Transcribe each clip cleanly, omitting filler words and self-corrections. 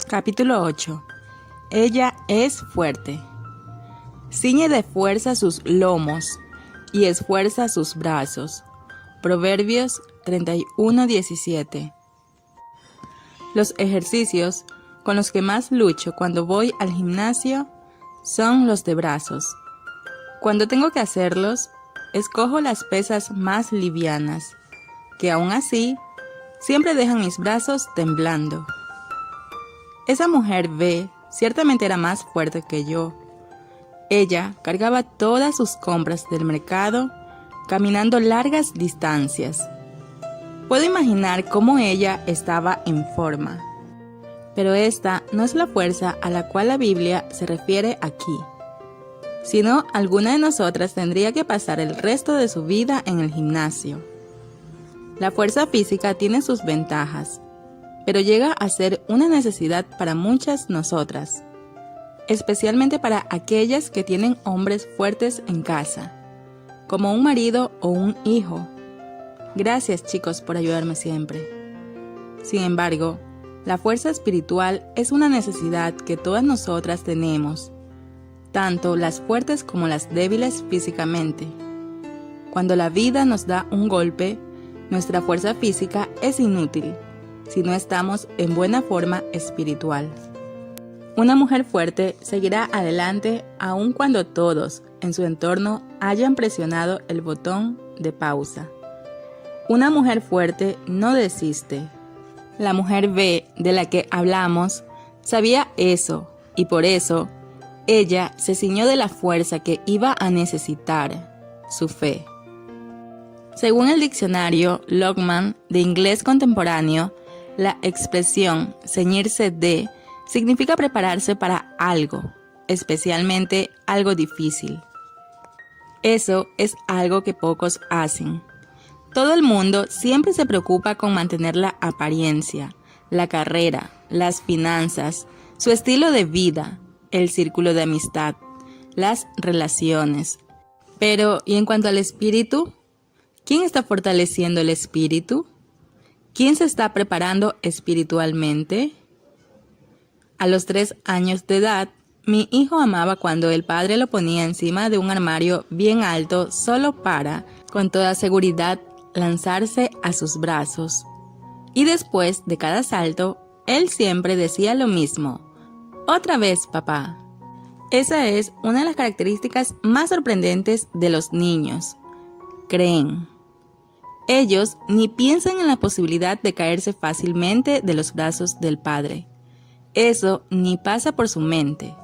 Capítulo 8. Ella es fuerte. Ciñe de fuerza sus lomos y esfuerza sus brazos. Proverbios 31:17. Los ejercicios con los que más lucho cuando voy al gimnasio son los de brazos. Cuando tengo que hacerlos, escojo las pesas más livianas, que aún así siempre dejan mis brazos temblando. Esa mujer B ciertamente era más fuerte que yo. Ella cargaba todas sus compras del mercado, caminando largas distancias. Puedo imaginar cómo ella estaba en forma. Pero esta no es la fuerza a la cual la Biblia se refiere aquí. Sino alguna de nosotras tendría que pasar el resto de su vida en el gimnasio. La fuerza física tiene sus ventajas, pero llega a ser una necesidad para muchas nosotras, especialmente para aquellas que tienen hombres fuertes en casa, como un marido o un hijo. Gracias, chicos, por ayudarme siempre. Sin embargo, la fuerza espiritual es una necesidad que todas nosotras tenemos, tanto las fuertes como las débiles físicamente. Cuando la vida nos da un golpe, nuestra fuerza física es inútil si no estamos en buena forma espiritual. Una mujer fuerte seguirá adelante aun cuando todos en su entorno hayan presionado el botón de pausa. Una mujer fuerte no desiste. La mujer B de la que hablamos sabía eso y por eso ella se ciñó de la fuerza que iba a necesitar, su fe. Según el diccionario Longman de inglés contemporáneo, la expresión ceñirse de significa prepararse para algo, especialmente algo difícil. Eso es algo que pocos hacen. Todo el mundo siempre se preocupa con mantener la apariencia, la carrera, las finanzas, su estilo de vida, el círculo de amistad, las relaciones. Pero, ¿y en cuanto al espíritu? ¿Quién está fortaleciendo el espíritu? ¿Quién se está preparando espiritualmente? A los 3 años de edad, mi hijo amaba cuando el padre lo ponía encima de un armario bien alto solo para, con toda seguridad, lanzarse a sus brazos. Y después de cada salto, él siempre decía lo mismo: «Otra vez, papá». Esa es una de las características más sorprendentes de los niños. Creen. Ellos ni piensan en la posibilidad de caerse fácilmente de los brazos del padre. Eso ni pasa por su mente.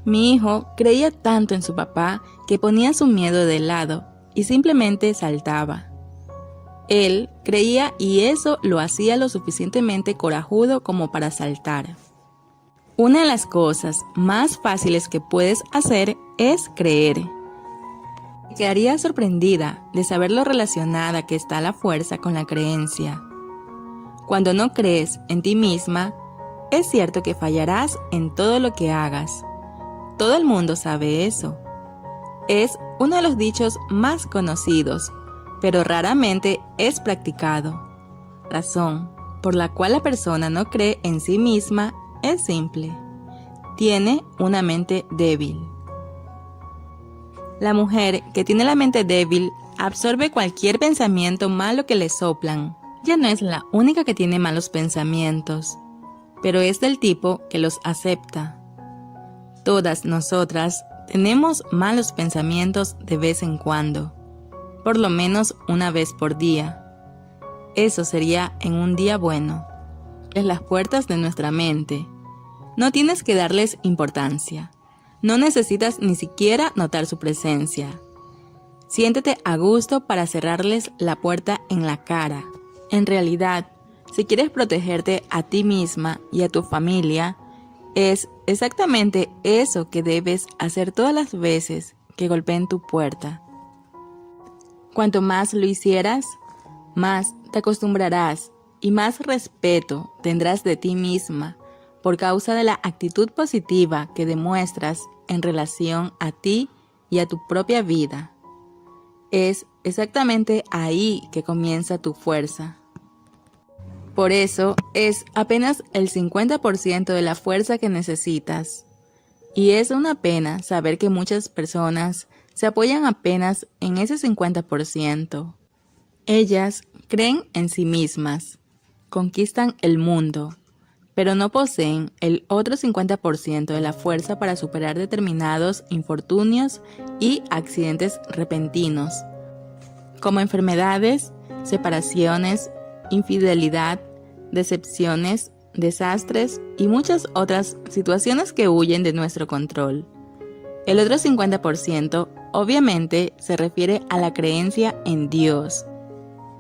Mi hijo creía tanto en su papá que ponía su miedo de lado y simplemente saltaba. Él creía y eso lo hacía lo suficientemente corajudo como para saltar. Una de las cosas más fáciles que puedes hacer es creer. Quedaría sorprendida de saber lo relacionada que está la fuerza con la creencia. Cuando no crees en ti misma, es cierto que fallarás en todo lo que hagas. Todo el mundo sabe eso. Es uno de los dichos más conocidos, pero raramente es practicado. Razón por la cual la persona no cree en sí misma es simple: tiene una mente débil. La mujer que tiene la mente débil absorbe cualquier pensamiento malo que le soplan. Ya no es la única que tiene malos pensamientos, pero es del tipo que los acepta. Todas nosotras tenemos malos pensamientos de vez en cuando, por lo menos una vez por día. Eso sería en un día bueno. En las puertas de nuestra mente. No tienes que darles importancia. No necesitas ni siquiera notar su presencia. Siéntete a gusto para cerrarles la puerta en la cara. En realidad, si quieres protegerte a ti misma y a tu familia, es exactamente eso que debes hacer todas las veces que golpeen tu puerta. Cuanto más lo hicieras, más te acostumbrarás y más respeto tendrás de ti misma por causa de la actitud positiva que demuestras en relación a ti y a tu propia vida. Es exactamente ahí que comienza tu fuerza. Por eso es apenas el 50% de la fuerza que necesitas. Y es una pena saber que muchas personas se apoyan apenas en ese 50%. Ellas creen en sí mismas, conquistan el mundo, pero no poseen el otro 50% de la fuerza para superar determinados infortunios y accidentes repentinos, como enfermedades, separaciones, infidelidad, decepciones, desastres y muchas otras situaciones que huyen de nuestro control. El otro 50% obviamente se refiere a la creencia en Dios.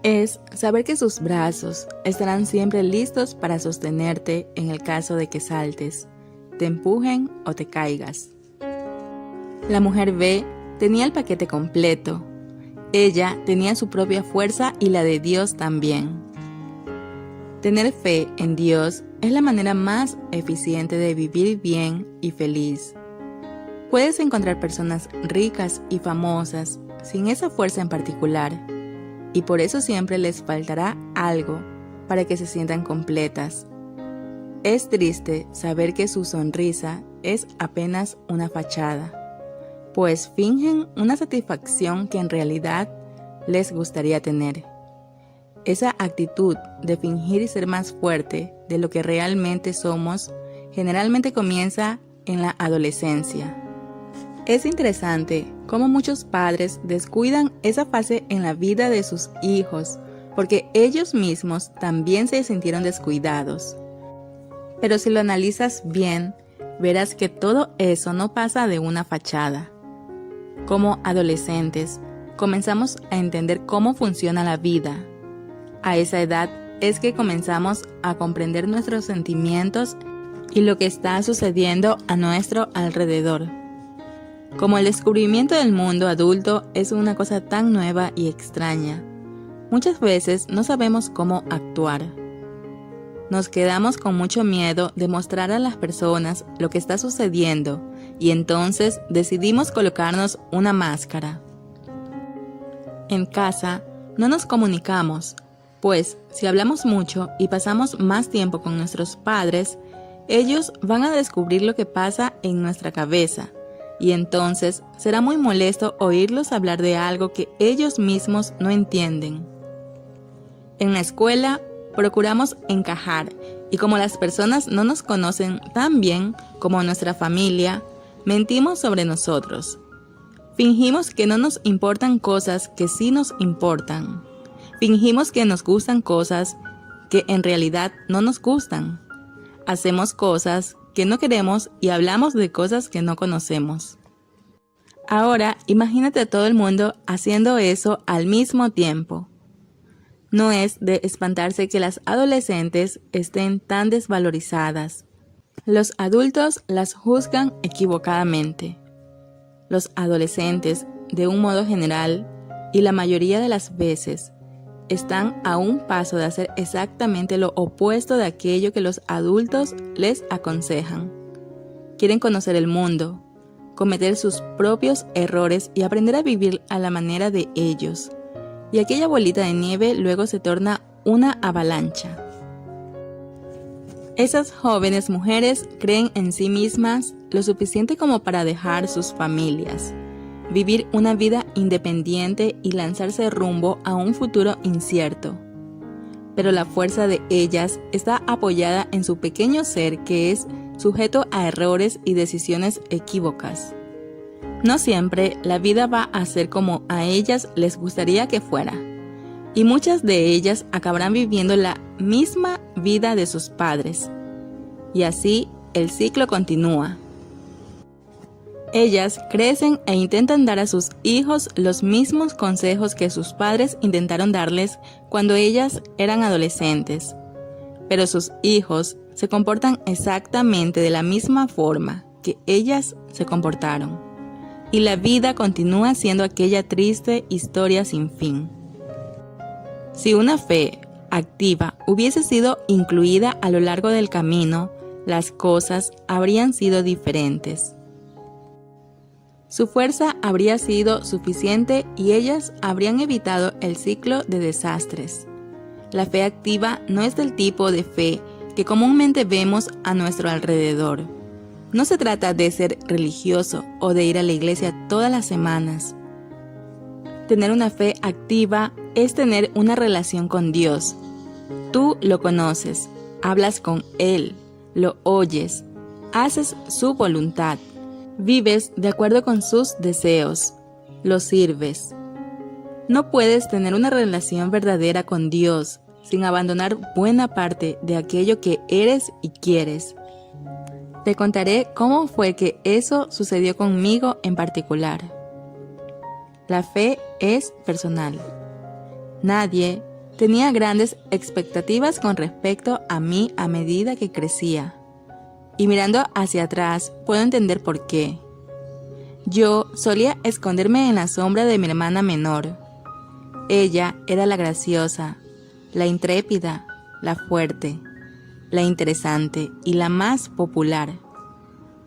Es saber que sus brazos estarán siempre listos para sostenerte en el caso de que saltes, te empujen o te caigas. La mujer B tenía el paquete completo. Ella tenía su propia fuerza y la de Dios también. Tener fe en Dios es la manera más eficiente de vivir bien y feliz. Puedes encontrar personas ricas y famosas sin esa fuerza en particular, y por eso siempre les faltará algo para que se sientan completas. Es triste saber que su sonrisa es apenas una fachada, pues fingen una satisfacción que en realidad les gustaría tener. Esa actitud de fingir ser más fuerte de lo que realmente somos generalmente comienza en la adolescencia. Es interesante cómo muchos padres descuidan esa fase en la vida de sus hijos porque ellos mismos también se sintieron descuidados. Pero si lo analizas bien, verás que todo eso no pasa de una fachada. Como adolescentes, comenzamos a entender cómo funciona la vida. A esa edad es que comenzamos a comprender nuestros sentimientos y lo que está sucediendo a nuestro alrededor. Como el descubrimiento del mundo adulto es una cosa tan nueva y extraña, muchas veces no sabemos cómo actuar. Nos quedamos con mucho miedo de mostrar a las personas lo que está sucediendo y entonces decidimos colocarnos una máscara. En casa no nos comunicamos, pues si hablamos mucho y pasamos más tiempo con nuestros padres, ellos van a descubrir lo que pasa en nuestra cabeza y entonces será muy molesto oírlos hablar de algo que ellos mismos no entienden. En la escuela procuramos encajar y como las personas no nos conocen tan bien como nuestra familia, mentimos sobre nosotros. Fingimos que no nos importan cosas que sí nos importan. Fingimos que nos gustan cosas que en realidad no nos gustan. Hacemos cosas que no queremos y hablamos de cosas que no conocemos. Ahora, imagínate a todo el mundo haciendo eso al mismo tiempo. No es de espantarse que las adolescentes estén tan desvalorizadas. Los adultos las juzgan equivocadamente. Los adolescentes, de un modo general, y la mayoría de las veces, están a un paso de hacer exactamente lo opuesto de aquello que los adultos les aconsejan. Quieren conocer el mundo, cometer sus propios errores y aprender a vivir a la manera de ellos. Y aquella bolita de nieve luego se torna una avalancha. Esas jóvenes mujeres creen en sí mismas lo suficiente como para dejar sus familias, vivir una vida independiente y lanzarse rumbo a un futuro incierto. Pero la fuerza de ellas está apoyada en su pequeño ser que es sujeto a errores y decisiones equívocas. No siempre la vida va a ser como a ellas les gustaría que fuera, y muchas de ellas acabarán viviendo la misma vida de sus padres. Y así el ciclo continúa. Ellas crecen e intentan dar a sus hijos los mismos consejos que sus padres intentaron darles cuando ellas eran adolescentes. Pero sus hijos se comportan exactamente de la misma forma que ellas se comportaron. Y la vida continúa siendo aquella triste historia sin fin. Si una fe activa hubiese sido incluida a lo largo del camino, las cosas habrían sido diferentes. Su fuerza habría sido suficiente y ellas habrían evitado el ciclo de desastres. La fe activa no es del tipo de fe que comúnmente vemos a nuestro alrededor. No se trata de ser religioso o de ir a la iglesia todas las semanas. Tener una fe activa es tener una relación con Dios. Tú lo conoces, hablas con Él, lo oyes, haces su voluntad, vives de acuerdo con sus deseos, lo sirves. No puedes tener una relación verdadera con Dios sin abandonar buena parte de aquello que eres y quieres. Te contaré cómo fue que eso sucedió conmigo en particular. La fe es personal. Nadie tenía grandes expectativas con respecto a mí a medida que crecía. Y mirando hacia atrás, puedo entender por qué. Yo solía esconderme en la sombra de mi hermana menor. Ella era la graciosa, la intrépida, la fuerte, la interesante y la más popular.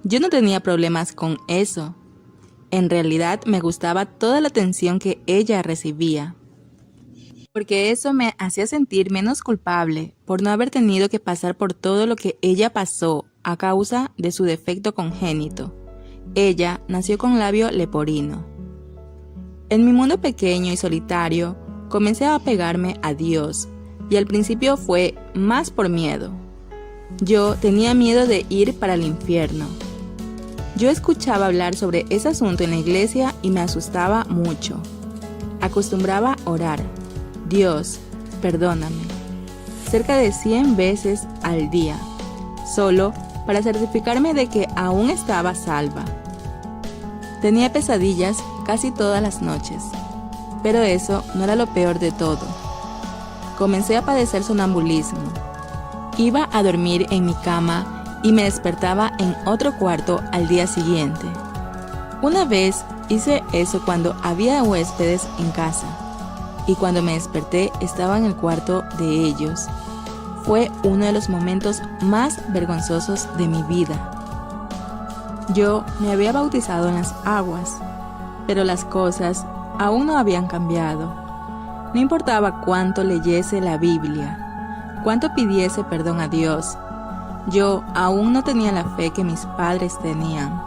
Yo no tenía problemas con eso. En realidad me gustaba toda la atención que ella recibía, porque eso me hacía sentir menos culpable por no haber tenido que pasar por todo lo que ella pasó a causa de su defecto congénito. Ella nació con labio leporino. En mi mundo pequeño y solitario, comencé a apegarme a Dios, y al principio fue más por miedo. Yo tenía miedo de ir para el infierno. Yo escuchaba hablar sobre ese asunto en la iglesia y me asustaba mucho. Acostumbraba a orar: Dios, perdóname, cerca de 100 veces al día, solo para certificarme de que aún estaba salva. Tenía pesadillas casi todas las noches, pero eso no era lo peor de todo. Comencé a padecer sonambulismo. Iba a dormir en mi cama y me despertaba en otro cuarto al día siguiente. Una vez hice eso cuando había huéspedes en casa, y cuando me desperté estaba en el cuarto de ellos. Fue uno de los momentos más vergonzosos de mi vida. Yo me había bautizado en las aguas, pero las cosas aún no habían cambiado. No importaba cuánto leyese la Biblia, cuánto pidiese perdón a Dios, yo aún no tenía la fe que mis padres tenían.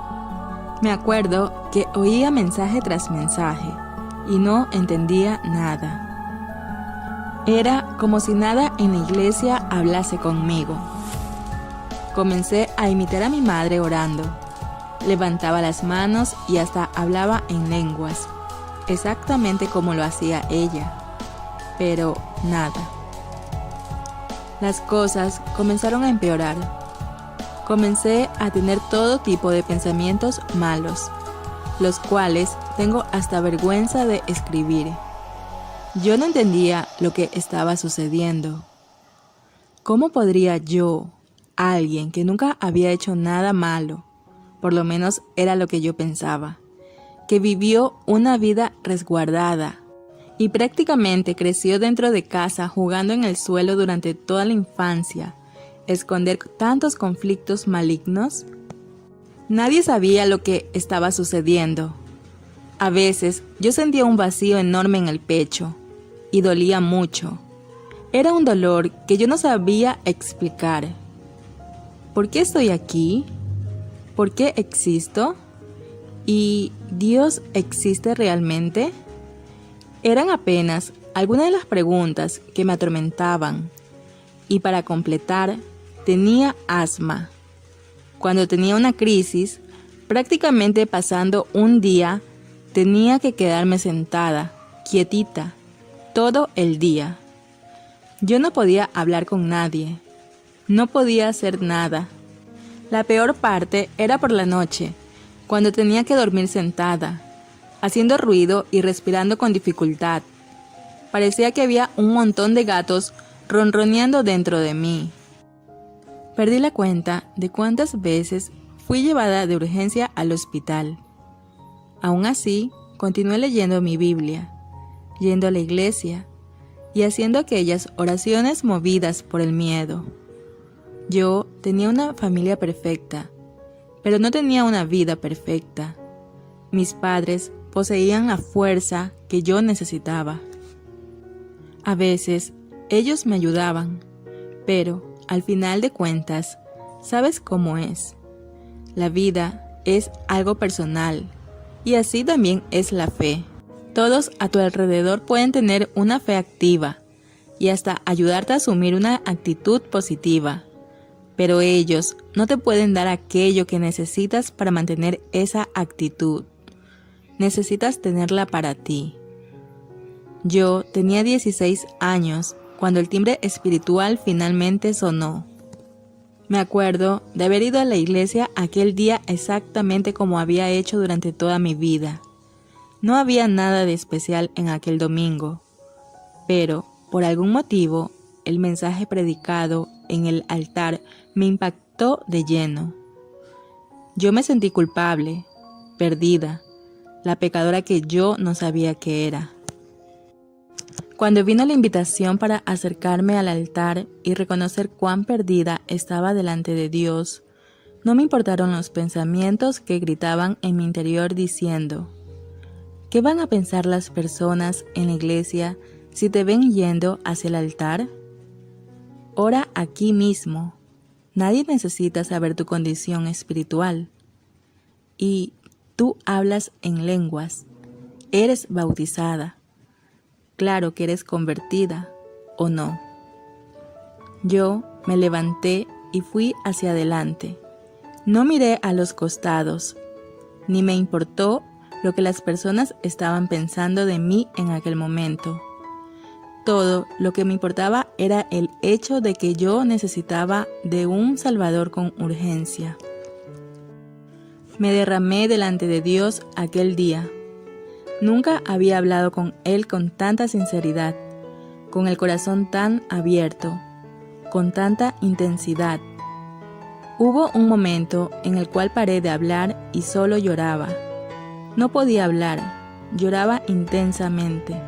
Me acuerdo que oía mensaje tras mensaje y no entendía nada. Era como si nada en la iglesia hablase conmigo. Comencé a imitar a mi madre orando. Levantaba las manos y hasta hablaba en lenguas, exactamente como lo hacía ella. Pero nada. Las cosas comenzaron a empeorar. Comencé a tener todo tipo de pensamientos malos, los cuales tengo hasta vergüenza de escribir. Yo no entendía lo que estaba sucediendo. ¿Cómo podría yo, alguien que nunca había hecho nada malo, por lo menos era lo que yo pensaba, que vivió una vida resguardada y prácticamente creció dentro de casa jugando en el suelo durante toda la infancia, esconder tantos conflictos malignos? Nadie sabía lo que estaba sucediendo. A veces yo sentía un vacío enorme en el pecho y dolía mucho. Era un dolor que yo no sabía explicar. ¿Por qué estoy aquí? ¿Por qué existo? ¿Y Dios existe realmente? Eran apenas algunas de las preguntas que me atormentaban. Y para completar, tenía asma. Cuando tenía una crisis, prácticamente pasando un día, tenía que quedarme sentada, quietita, todo el día. Yo no podía hablar con nadie. No podía hacer nada. La peor parte era por la noche, cuando tenía que dormir sentada, haciendo ruido y respirando con dificultad. Parecía que había un montón de gatos ronroneando dentro de mí. Perdí la cuenta de cuántas veces fui llevada de urgencia al hospital. Aún así, continué leyendo mi Biblia, yendo a la iglesia y haciendo aquellas oraciones movidas por el miedo. Yo tenía una familia perfecta, pero no tenía una vida perfecta. Mis padres poseían la fuerza que yo necesitaba. A veces Ellos me ayudaban, pero al final de cuentas, ¿sabes cómo es? La vida es algo personal y así también es la fe. Todos a tu alrededor pueden tener una fe activa y hasta ayudarte a asumir una actitud positiva, pero ellos no te pueden dar aquello que necesitas para mantener esa actitud. Necesitas tenerla para ti. Yo tenía 16 años cuando el timbre espiritual finalmente sonó. Me acuerdo de haber ido a la iglesia aquel día exactamente como había hecho durante toda mi vida. No había nada de especial en aquel domingo, pero por algún motivo el mensaje predicado en el altar me impactó de lleno. Yo me sentí culpable, perdida, la pecadora que yo no sabía que era. Cuando vino la invitación para acercarme al altar y reconocer cuán perdida estaba delante de Dios, no me importaron los pensamientos que gritaban en mi interior diciendo: ¿qué van a pensar las personas en la iglesia si te ven yendo hacia el altar? Ora aquí mismo. Nadie necesita saber tu condición espiritual. Y tú hablas en lenguas. Eres bautizada. Claro que eres convertida, ¿o no? Yo me levanté y fui hacia adelante. No miré a los costados, ni me importó lo que las personas estaban pensando de mí en aquel momento. Todo lo que me importaba era el hecho de que yo necesitaba de un Salvador con urgencia. Me derramé delante de Dios aquel día. Nunca había hablado con Él con tanta sinceridad, con el corazón tan abierto, con tanta intensidad. Hubo un momento en el cual paré de hablar y solo lloraba. No podía hablar, lloraba intensamente.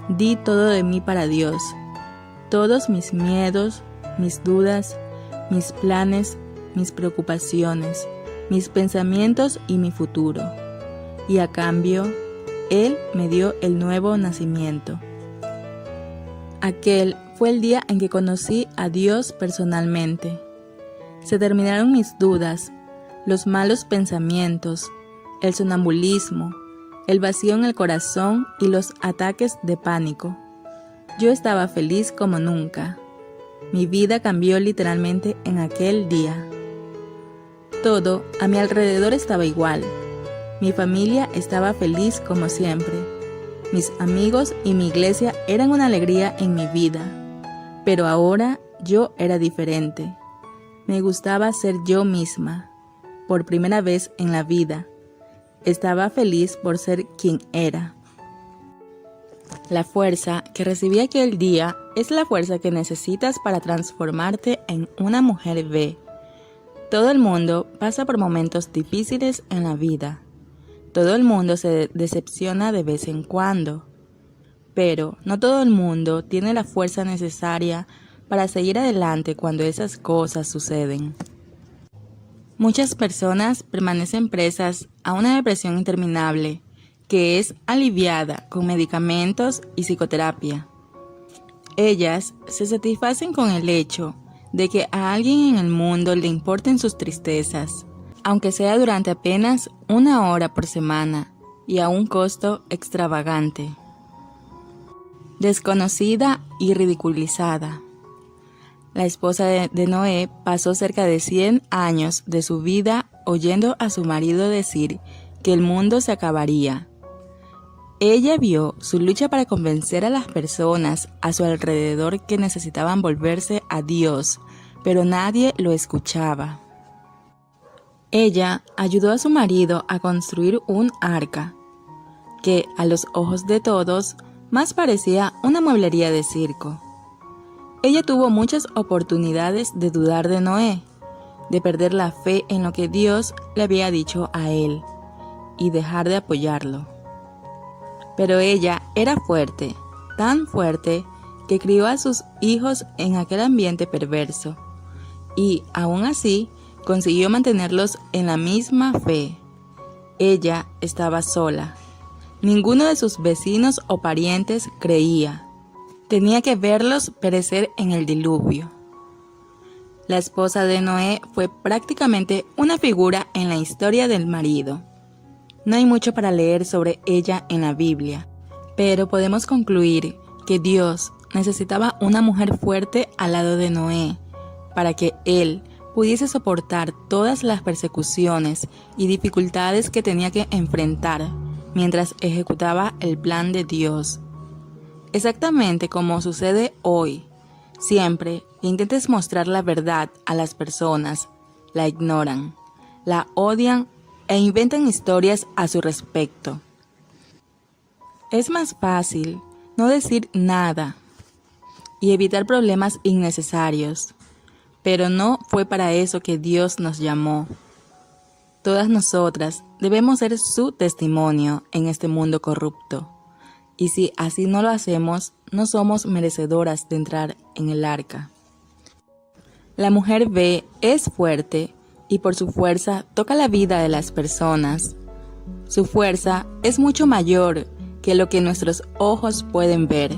Di todo de mí para Dios, todos mis miedos, mis dudas, mis planes, mis preocupaciones, mis pensamientos y mi futuro. Y a cambio, Él me dio el nuevo nacimiento. Aquel fue el día en que conocí a Dios personalmente. Se terminaron mis dudas, los malos pensamientos, el sonambulismo, el vacío en el corazón y los ataques de pánico. Yo estaba feliz como nunca. Mi vida cambió literalmente en aquel día. Todo a mi alrededor estaba igual. Mi familia estaba feliz como siempre. Mis amigos y mi iglesia eran una alegría en mi vida. Pero ahora yo era diferente. Me gustaba ser yo misma, por primera vez en la vida. Estaba feliz por ser quien era. La fuerza que recibí aquel día es la fuerza que necesitas para transformarte en una mujer B. Todo el mundo pasa por momentos difíciles en la vida. Todo el mundo se decepciona de vez en cuando. Pero no todo el mundo tiene la fuerza necesaria para seguir adelante cuando esas cosas suceden. Muchas personas permanecen presas a una depresión interminable que es aliviada con medicamentos y psicoterapia. Ellas se satisfacen con el hecho de que a alguien en el mundo le importen sus tristezas, aunque sea durante apenas 1 hora por semana y a un costo extravagante. Desconocida y ridiculizada. La esposa de Noé pasó cerca de 100 años de su vida oyendo a su marido decir que el mundo se acabaría. Ella vio su lucha para convencer a las personas a su alrededor que necesitaban volverse a Dios, pero nadie lo escuchaba. Ella ayudó a su marido a construir un arca, que a los ojos de todos más parecía una mueblería de circo. Ella tuvo muchas oportunidades de dudar de Noé, de perder la fe en lo que Dios le había dicho a él y dejar de apoyarlo. Pero ella era fuerte, tan fuerte que crió a sus hijos en aquel ambiente perverso y, aún así, consiguió mantenerlos en la misma fe. Ella estaba sola. Ninguno de sus vecinos o parientes creía. tenía que verlos perecer en el diluvio. La esposa de Noé fue prácticamente una figura en la historia del marido. No hay mucho para leer sobre ella en la Biblia, pero podemos concluir que Dios necesitaba una mujer fuerte al lado de Noé para que él pudiese soportar todas las persecuciones y dificultades que tenía que enfrentar mientras ejecutaba el plan de Dios. Exactamente como sucede hoy, siempre que intentes mostrar la verdad a las personas, la ignoran, la odian e inventan historias a su respecto. Es más fácil no decir nada y evitar problemas innecesarios, pero no fue para eso que Dios nos llamó. Todas nosotras debemos ser su testimonio en este mundo corrupto, y si así no lo hacemos, no somos merecedoras de entrar en el arca. La mujer B es fuerte y por su fuerza toca la vida de las personas. Su fuerza es mucho mayor que lo que nuestros ojos pueden ver.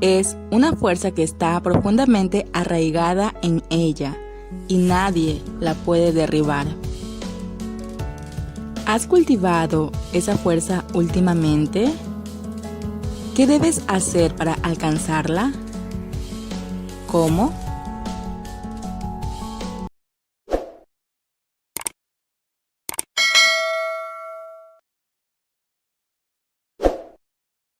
Es una fuerza que está profundamente arraigada en ella y nadie la puede derribar. ¿Has cultivado esa fuerza últimamente? ¿Qué debes hacer para alcanzarla? ¿Cómo?